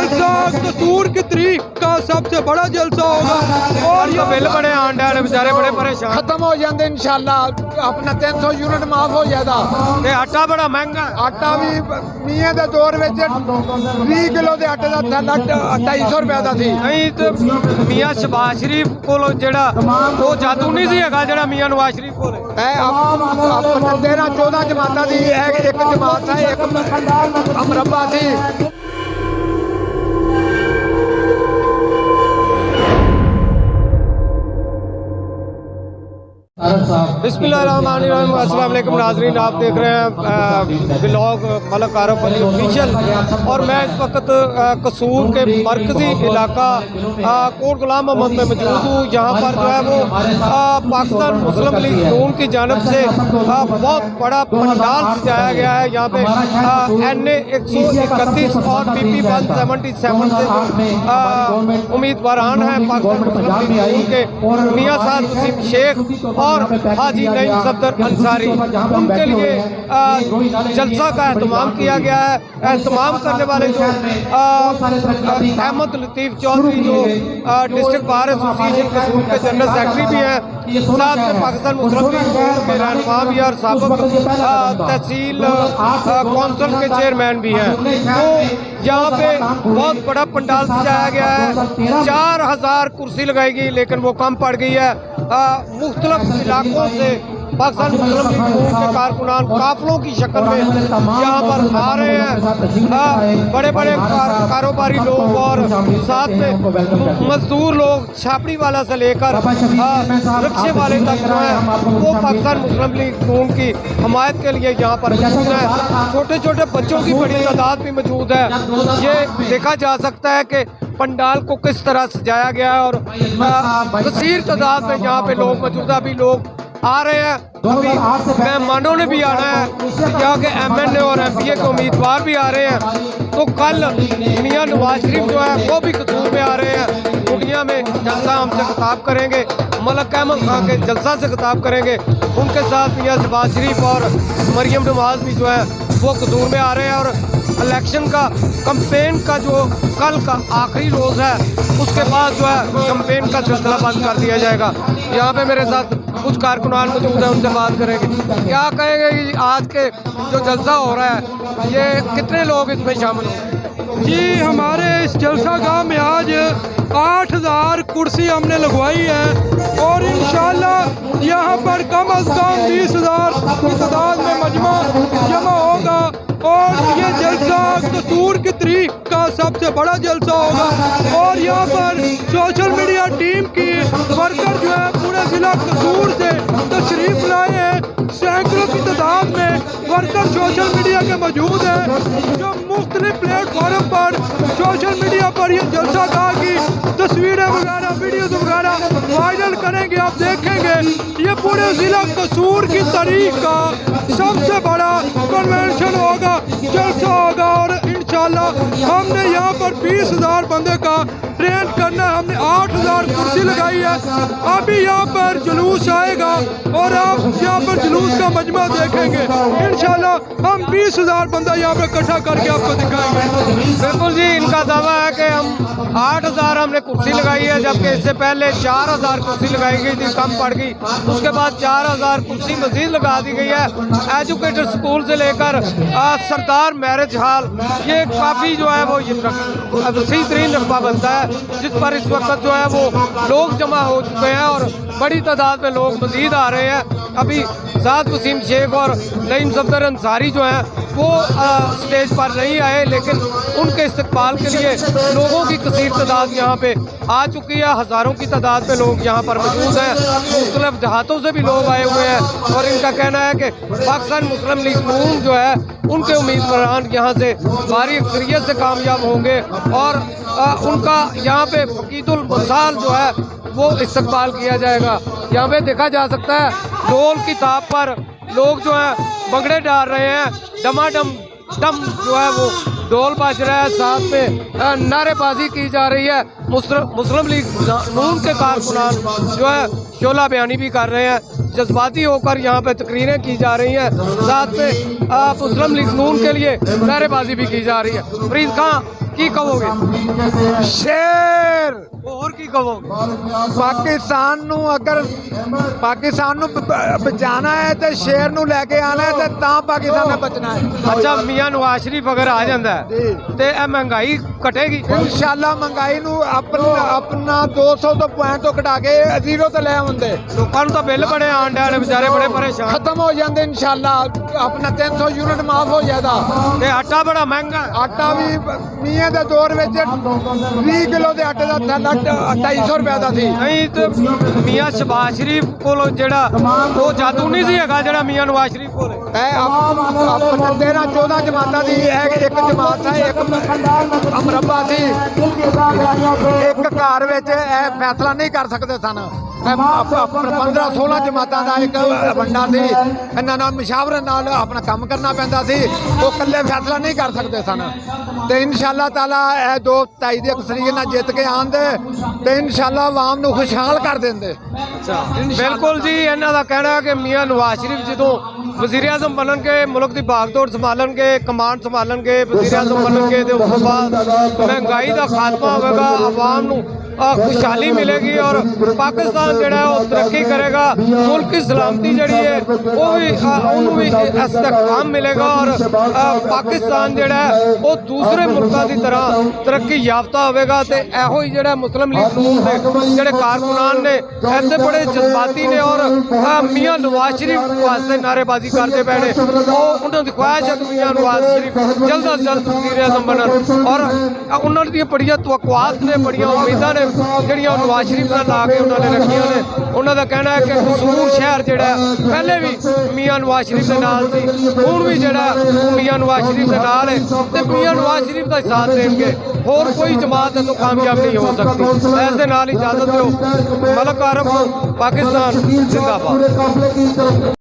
जलसा कसूर की तरीक का सबसे बड़ा जलसा होगा और ये बिल बड़े आंडे वाले बेचारे बड़े परेशान। खत्म हो जाते इंशाल्लाह अपना 300 यूनिट माफ हो जाएगा। ते आटा बड़ा महंगा आटा भी मियाँ के दौर में 20 किलो के आटे का थैला 250 रुपए का सी। नहीं तो मियाँ शहबाज शरीफ को जेड़ा वो जादू नहीं सी हैगा जेड़ा मियाँ नवाज शरीफ को 13-14 जमाता दी एक जमात है एक अमरब्बा सी। बिस्मिल्लाहिर्रहमानिर्रहीम। अस्सलाम वालेकुम नाज़रीन, आप देख रहे हैं ब्लॉग मलक आरफ अली ऑफिशियल और मैं इस वक्त कसूर के मरकज़ी इलाका कोट गुलाम मोहम्मद में मौजूद हूँ। यहाँ पर जो है वो पाकिस्तान मुस्लिम लीग नून की जानब से बहुत बड़ा पंडाल सजाया गया है। यहाँ पे NA 131 और PP 177 से उम्मीदवारान हैं पाकिस्तान मुस्लिम लीग नून के मियाँ साद वसीम शेख और हाजी नईम सफदर अंसारी, उनके लिए जलसा का एहतमाम किया गया है। एहतमाम करने वाले जो अहमद लतीफ़ चौधरी जो डिस्ट्रिक्ट बार एसोसिएशन कसूर के जनरल सेक्रेटरी भी हैं, साथ में पाकिस्तान मुस्लिम लीग के रहनुमा भी और साबिक़ तहसील कौंसिल के चेयरमैन भी हैं। तो यहाँ पे बहुत बड़ा पंडाल सजाया गया है। 4000 कुर्सी लगाई गई लेकिन वो कम पड़ गई है। मुख्तलिफ इलाकों से पाकिस्तान मुस्लिम लीग नून के कारकुनान काफिलों की शक्ल में यहाँ पर आ रहे हैं। बड़े बड़े कारोबारी लोग और साथ में मजदूर लोग, छापड़ी वाला से लेकर रिक्शे वाले तक जो है वो पाकिस्तान मुस्लिम लीग नून की हमायत के लिए यहाँ पर मौजूद है। छोटे छोटे बच्चों की बड़ी तादाद भी मौजूद है। ये देखा जा सकता है कि पंडाल को किस तरह सजाया गया है और कसीर तादाद में यहाँ पे लोग मौजूद है। अभी लोग आ रहे हैं, अभी मेहमानों ने भी आना है। यहाँ के MNA और MPA के उम्मीदवार भी आ रहे हैं। तो कल मियाँ नवाज शरीफ जो है वो भी कसूर में आ रहे हैं। दुनिया में जलसा हमसे खिताब करेंगे, मलक अहमद खान के जलसा से खिताब करेंगे। उनके साथ मियाँ शहबाज शरीफ और मरियम नवाज भी जो है वो कसूर में आ रहे हैं। और इलेक्शन का कंपेन का जो कल का आखिरी रोज़ है उसके बाद जो है कंपेन का सिलसिला बंद कर दिया जाएगा। यहाँ पे मेरे साथ कुछ कारकुनान मौजूद है, उनसे बात करेंगे। क्या कहेंगे कि आज के जो जलसा हो रहा है ये कितने लोग इसमें शामिल होंगे? जी, हमारे इस जलसा गाह में आज 8000 कुर्सी हमने लगवाई है और इंशाल्लाह यहाँ पर कम अज़ कम 20,000 की तादाद में मजमा जमा होगा और ये जलसा कसूर की तरीक का सबसे बड़ा जलसा होगा। और यहाँ पर सोशल मीडिया टीम की वर्कर जो है पूरे जिला कसूर से तशरीफ लाए हैं। सैकड़ों की तादाद में वर्कर सोशल मीडिया के मौजूद हैं जो मुख्तलिफ प्लेटफॉर्म पर सोशल मीडिया पर ये जलसा गाह की तस्वीरें वगैरह वीडियोज वगैरह वायरल करेंगे। आप देखेंगे ये पूरे जिला कसूर की तारीख का सबसे बड़ा कन्वेंशन होगा, जलसा होगा। और इंशाल्लाह हमने यहाँ पर 20,000 बंदे का ट्रेन करना है। हमने 8000 कुर्सी लगाई है। अभी यहाँ पर जुलूस आएगा और आप यहाँ पर जुलूस का मजमा देखेंगे। इंशाल्लाह हम 20,000 बंदा यहाँ पे इकट्ठा करके आपको दिखाएंगे। बिल्कुल जी, इनका दावा है कि हम 8000 हमने कुर्सी लगाई है, जबकि इससे पहले 4000 कुर्सी लगाई गई थी, कम पड़ गई। उसके बाद 4000 कुर्सी मजीद लगा दी गई है। एजुकेटेड स्कूल से लेकर सरदार मैरिज हॉल, ये काफ़ी जो है वो वसी तरीन रकबा बनता है जिस पर इस वक्त जो है वो लोग जमा हो चुके हैं और बड़ी तादाद में लोग मजीद आ रहे हैं। अभी साद वसीम शेख और नईम सफदर अंसारी जो हैं वो स्टेज पर नहीं आए, लेकिन उनके इस्तकबाल के लिए लोगों की कसीर तादाद यहाँ पे आ चुकी है। हज़ारों की तादाद में लोग यहाँ पर मौजूद हैं। मुख्तलिफ देहातों से भी लोग आए हुए हैं और इनका कहना है कि पाकिस्तान मुस्लिम लीग नून जो है उनके उम्मीदवार यहाँ से भारी अक्सरियत से कामयाब होंगे और उनका यहाँ पे फकीदुल मसाल जो है वो इस्तकबाल किया जाएगा। यहाँ पे देखा जा सकता है ढोल की ताप पर लोग जो है बगड़े डाल रहे हैं, डमाडम दम जो है वो ढोल बज रहा है, साथ में नारेबाजी की जा रही है। मुस्लिम लीग नून के कारकुनान जो है शोला बयानी भी कर रहे हैं, जज्बाती होकर यहाँ पे तकरीरें की जा रही हैं, साथ में मुस्लिम लीग नून के लिए नारेबाजी भी की जा रही है। फरीद खान, ਕੀ ਕਹੋਗੇ? ਸ਼ੇਰ ਹੋਰ ਕੀ ਕਹੋਗੇ? ਪਾਕਿਸਤਾਨ ਨੂੰ ਬਚਾਣਾ ਹੈ ਤੇ ਸ਼ੇਰ ਨੂੰ ਲੈ ਕੇ ਆਣਾ ਹੈ ਤੇ ਤਾਂ ਪਾਕਿਸਤਾਨ ਨੇ ਬਚਣਾ ਹੈ। ਅੱਛਾ, ਮੀਆਂ ਨਵਾਜ਼ ਸ਼ਰੀਫ ਅਗਰ ਆ ਜਾਂਦਾ ਹੈ ਜੀ। ਤੇ ਇਹ ਮਹਿੰਗਾਈ ਘਟੇਗੀ? ਇਨਸ਼ਾਅੱਲਾ ਮਹਿੰਗਾਈ ਨੂੰ ਆਪਣਾ 200 ਤੋਂ ਪੁਆਇੰਟ ਤੋਂ ਘਟਾ ਕੇ 0 ਤੇ ਲੈ ਆਉਂਦੇ, ਲੋਕਾਂ ਨੂੰ ਤਾਂ ਬਿੱਲ ਬੜੇ ਆਣ ਡਿਆ ਨੇ, ਵਿਚਾਰੇ ਬੜੇ ਪਰੇਸ਼ਾਨ। ਖਤਮ ਹੋ ਜਾਂਦੇ ਇਨਸ਼ਾਅੱਲਾ। ਆਪਣਾ 300 ਯੂਨਿਟ ਮਾਫ ਹੋ ਜਾਏਗਾ। ਤੇ ਆਟਾ ਬੜਾ ਮਹਿੰਗਾ ਹੈ। ਆਟਾ ਵੀ ਮੀਆਂ ਦੇ ਦੌਰ ਵਿੱਚ 20 ਕਿਲੋ ਦੇ ਆਟੇ ਦਾ ਥੈਲਾ 250 ਰੁਪਏ ਦਾ ਸੀ। ਨਹੀਂ ਤੇ ਮੀਆਂ ਸ਼ਬਾਜ਼ ਸ਼ਰੀਫ ਕੋਲ ਜਿਹੜਾ ਉਹ ਜਾਦੂ ਨਹੀਂ ਸੀ ਹੈਗਾ ਜਿਹੜਾ ਮੀਆਂ ਨਵਾਜ਼ ਸ਼ਰੀਫ ਕੋਲ ਹੈ। ਇਹ ਆਪਣਾ 13-14 ਜਮਾਤਾਂ ਦੀ ਇਹ ਇੱਕ ਜਮਾਤ ਸੀ, ਇੱਕ ਅਮਰੱਬਾ ਸੀ। ਇੱਕ ਘਰ ਵਿੱਚ ਇਹ ਫੈਸਲਾ ਨਹੀਂ ਕਰ ਸਕਦੇ ਸਨ। 15-16 ਜਮਾਤਾਂ ਦਾ ਇੱਕ ਵੰਡਾ ਸੀ। ਇਹਨਾਂ ਨਾਲ ਮਸ਼ਾਵਰਤ ਨਾਲ ਆਪਣਾ ਕੰਮ ਕਰਨਾ ਪੈਂਦਾ ਸੀ। ਉਹ ਇਕੱਲੇ ਫੈਸਲਾ ਨਹੀਂ ਕਰ ਸਕਦੇ ਸਨ। ਤੇ ਇਨਸ਼ਾਅੱਲਾ ਤਾਲਾ ਇਹ 2-2.5 ਦੀ ਅਕਸਰੀਅਤ ਨਾਲ ਜਿੱਤ ਕੇ ਆਂਦੇ ਤੇ ਇਨਸ਼ਾਅੱਲਾ ਆਵਾਮ ਨੂੰ ਖੁਸ਼ਹਾਲ ਕਰ ਦਿੰਦੇ। ਬਿਲਕੁਲ ਜੀ, ਇਹਨਾਂ ਦਾ ਕਹਿਣਾ ਹੈ ਕਿ ਮੀਆਂ ਨਵਾਜ਼ ਸ਼ਰੀਫ ਜਦੋਂ ਵਜ਼ੀਰ ਆਜ਼ਮ ਬਣਨਗੇ, ਮੁਲਕ ਦੀ ਭਾਗਦੌੜ ਸੰਭਾਲਣਗੇ, ਕਮਾਂਡ ਸੰਭਾਲਣਗੇ, ਵਜ਼ੀਰ ਆਜ਼ਮ ਬਣਨਗੇ ਤੇ ਉਸ ਤੋਂ ਬਾਅਦ ਮਹਿੰਗਾਈ ਦਾ ਖਾਤਮਾ ਹੋਵੇਗਾ, ਆਵਾਮ ਨੂੰ ਖੁਸ਼ਹਾਲੀ ਮਿਲੇਗੀ ਔਰ ਪਾਕਿਸਤਾਨ ਜਿਹੜਾ ਉਹ ਤਰੱਕੀ ਕਰੇਗਾ। ਮੁਲਕ ਦੀ ਸਲਾਮਤੀ ਜਿਹੜੀ ਹੈ ਉਹ ਵੀ ਉਹਨੂੰ ਵੀ ਇਸਤਹਿਕਾਮ ਮਿਲੇਗਾ ਔਰ ਪਾਕਿਸਤਾਨ ਜਿਹੜਾ ਉਹ ਦੂਸਰੇ ਮੁਲਕਾਂ ਦੀ ਤਰ੍ਹਾਂ ਤਰੱਕੀ ਯਾਫਤਾ ਹੋਵੇਗਾ। ਤੇ ਇਹੋ ਹੀ ਜਿਹੜਾ ਮੁਸਲਿਮ ਲੀਗ ਨੂਨ ਦੇ ਜਿਹੜੇ ਕਾਰਕੁਨਾਨ ਨੇ ਇੱਥੇ ਬੜੇ ਜਜ਼ਬਾਤੀ ਨੇ ਔਰ ਮੀਆਂ ਨਵਾਜ਼ ਸ਼ਰੀਫ ਵਾਸਤੇ ਨਾਅਰੇਬਾਜ਼ੀ ਕਰਦੇ ਪਏ ਨੇ। ਉਹ ਉਹਨਾਂ ਦੀ ਖੁਆਇਸ਼ ਹੈ ਕਿ ਮੀਆਂ ਨਵਾਜ਼ ਸ਼ਰੀਫ ਜਲਦ ਤੋਂ ਜਲਦ ਵਜ਼ੀਰ ਆਜ਼ਮ ਬਣਨ ਔਰ ਉਹਨਾਂ ਦੀਆਂ ਬੜੀਆਂ ਤਵੱਕੁਆਤ ਨੇ, ਬੜੀਆਂ ਉਮੀਦਾਂ ਨੇ ਜਿਹੜੀਆਂ ਉਹ ਨਵਾਜ਼ ਸ਼ਰੀਫ ਦਾ ਲਾ ਕੇ ਉਹਨਾਂ ਨੇ ਰੱਖੀਆਂ ਨੇ। ਉਹਨਾਂ ਦਾ ਕਹਿਣਾ ਹੈ ਕਿ ਕਸੂਰ ਸ਼ਹਿਰ ਜਿਹੜਾ ਪਹਿਲੇ ਵੀ ਮੀਆਂ ਨਵਾਜ਼ ਸ਼ਰੀਫ ਦੇ ਨਾਲ ਸੀ, ਹੁਣ ਵੀ ਜਿਹੜਾ ਉਹ ਮੀਆਂ ਨਵਾਜ਼ ਸ਼ਰੀਫ ਦੇ ਨਾਲ ਹੈ ਤੇ ਮੀਆਂ ਨਵਾਜ਼ ਸ਼ਰੀਫ ਦਾ ਸਾਥ ਦੇਣਗੇ। ਹੋਰ ਕੋਈ ਜਮਾਤ ਇਸ ਤੋਂ ਕਾਮਯਾਬ ਨਹੀਂ ਹੋ ਸਕਦੀ। ਇਸ ਦੇ ਨਾਲ ਇਜਾਜ਼ਤ ਦਿਓ। ਮਲਕ ਆਰਫ, ਪਾਕਿਸਤਾਨ ਜ਼ਿੰਦਾਬਾਦ।